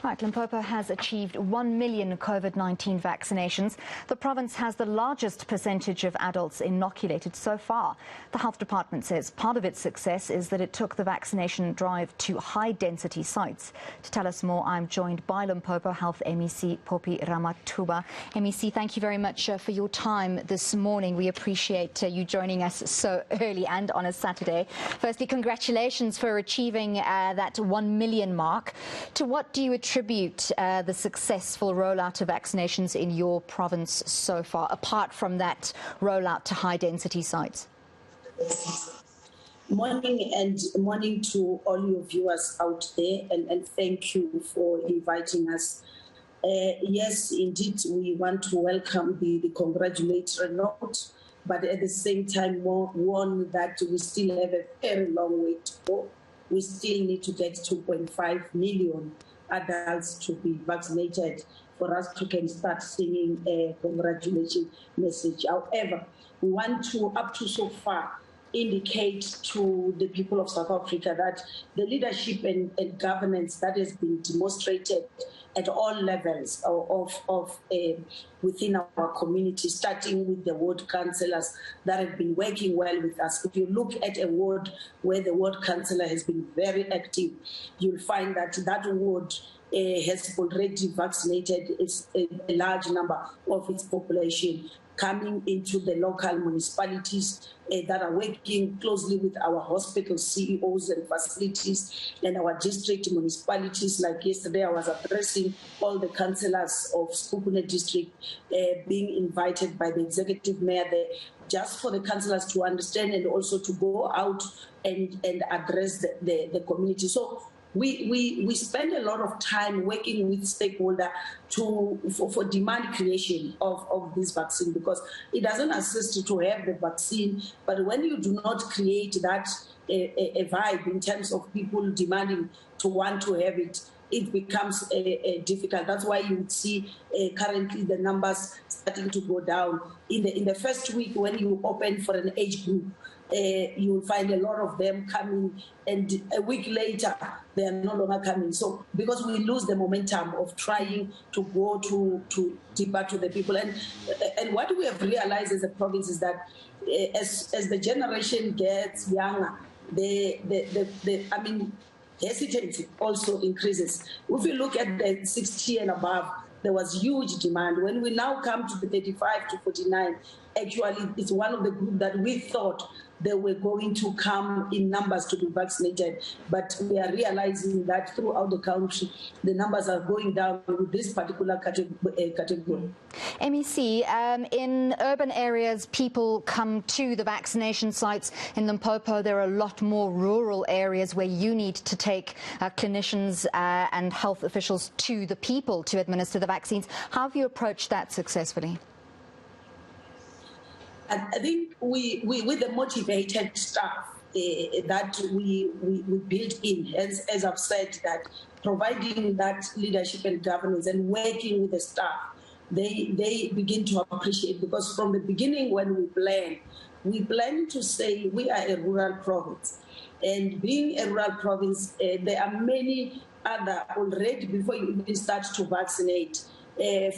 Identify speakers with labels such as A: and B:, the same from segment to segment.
A: Right, Limpopo has achieved 1 million COVID-19 vaccinations. The province has the largest percentage of adults inoculated so far. The health department says part of its success is that it took the vaccination drive to high-density sites. To tell us more, I'm joined by Limpopo Health MEC Phophi Ramathuba. MEC, thank you very much for your time this morning. We appreciate you joining us so early and on a Saturday. Firstly, congratulations for achieving that 1 million mark. To what do you attribute the successful rollout of vaccinations in your province so far, apart from that rollout to high-density sites?
B: Morning to all your viewers out there, and thank you for inviting us. Yes, indeed, we want to welcome the congratulatory note, but at the same time warn that we still have a very long way to go. We still need to get 2.5 million adults to be vaccinated for us to can start singing a congratulation message. However, we want to, up to so far, indicate to the people of South Africa that the leadership and governance that has been demonstrated at all levels of within our community, starting with the ward councillors that have been working well with us. If you look at a ward where the ward councillor has been very active, you'll find that that ward has already vaccinated a large number of its population, coming into the local municipalities that are working closely with our hospital CEOs and facilities and our district municipalities. Like yesterday, I was addressing all the councillors of Skopune district being invited by the executive mayor there, just for the councillors to understand and also to go out and address the community. So we spend a lot of time working with stakeholders for demand creation of this vaccine, because it doesn't assist to have the vaccine, but when you do not create that a vibe in terms of people demanding to want to have it, it becomes difficult. That's why you would see currently the numbers starting to go down. In the first week, when you open for an age group, you will find a lot of them coming, and a week later they are no longer coming. So because we lose the momentum of trying to go to deeper to the people, and what we have realized as a province is that as the generation gets younger, hesitancy also increases. If you look at the 60 and above, there was huge demand. When we now come to the 35 to 49, actually it's one of the groups that we thought they were going to come in numbers to be vaccinated. But we are realizing that throughout the country, the numbers are going down with this particular category.
A: MEC, in urban areas, people come to the vaccination sites. In Limpopo, there are a lot more rural areas where you need to take clinicians and health officials to the people to administer the vaccines. How have you approached that successfully?
B: I think we with the motivated staff that we built in, as I've said, that providing that leadership and governance and working with the staff, they begin to appreciate, because from the beginning when we plan to say we are a rural province, and being a rural province, there are many other already before you even start to vaccinate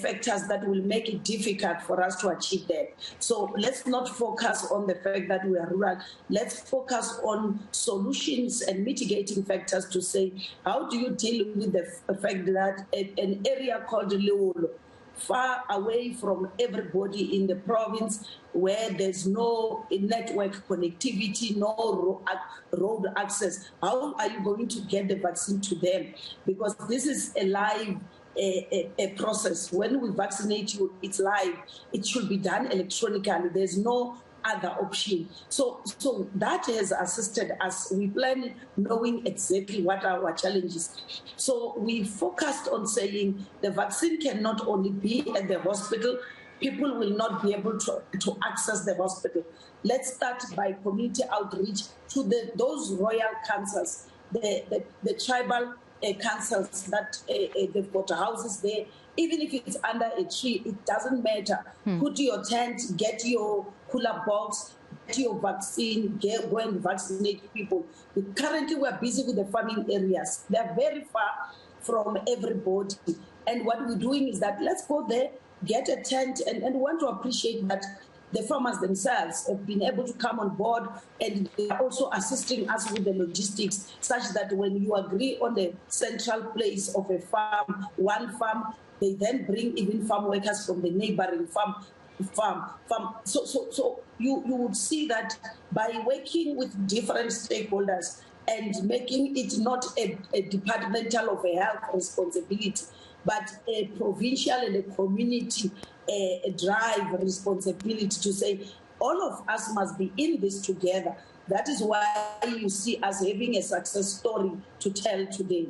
B: factors that will make it difficult for us to achieve that. So let's not focus on the fact that we are rural. Let's focus on solutions and mitigating factors to say, how do you deal with the fact that an area called Leolo, far away from everybody in the province, where there's no network connectivity, no road access, how are you going to get the vaccine to them? Because this is a live a process. When we vaccinate you, it's live. It should be done electronically. There's no other option. So that has assisted us. We plan knowing exactly what are our challenges. So we focused on saying the vaccine can not only be at the hospital, people will not be able to access the hospital. Let's start by community outreach to those royal councils, the tribal councils that they've got houses there. Even if it's under a tree, it doesn't matter. Put your tent, get your cooler box, get your vaccine, go and vaccinate people. Currently, we're busy with the farming areas. They're very far from everybody. And what we're doing is that let's go there, get a tent, and want to appreciate that the farmers themselves have been able to come on board, and they are also assisting us with the logistics, such that when you agree on the central place of a farm, one farm, they then bring even farm workers from the neighboring farm. So you would see that by working with different stakeholders and making it not a departmental of a health responsibility, but a provincial and a community a drive responsibility to say all of us must be in this together. That is why you see us having a success story to tell today.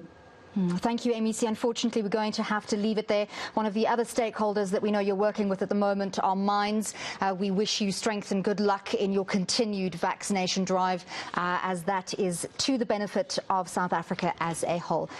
A: Thank you, MEC. Unfortunately, we're going to have to leave it there. One of the other stakeholders that we know you're working with at the moment are mines. We wish you strength and good luck in your continued vaccination drive, as that is to the benefit of South Africa as a whole.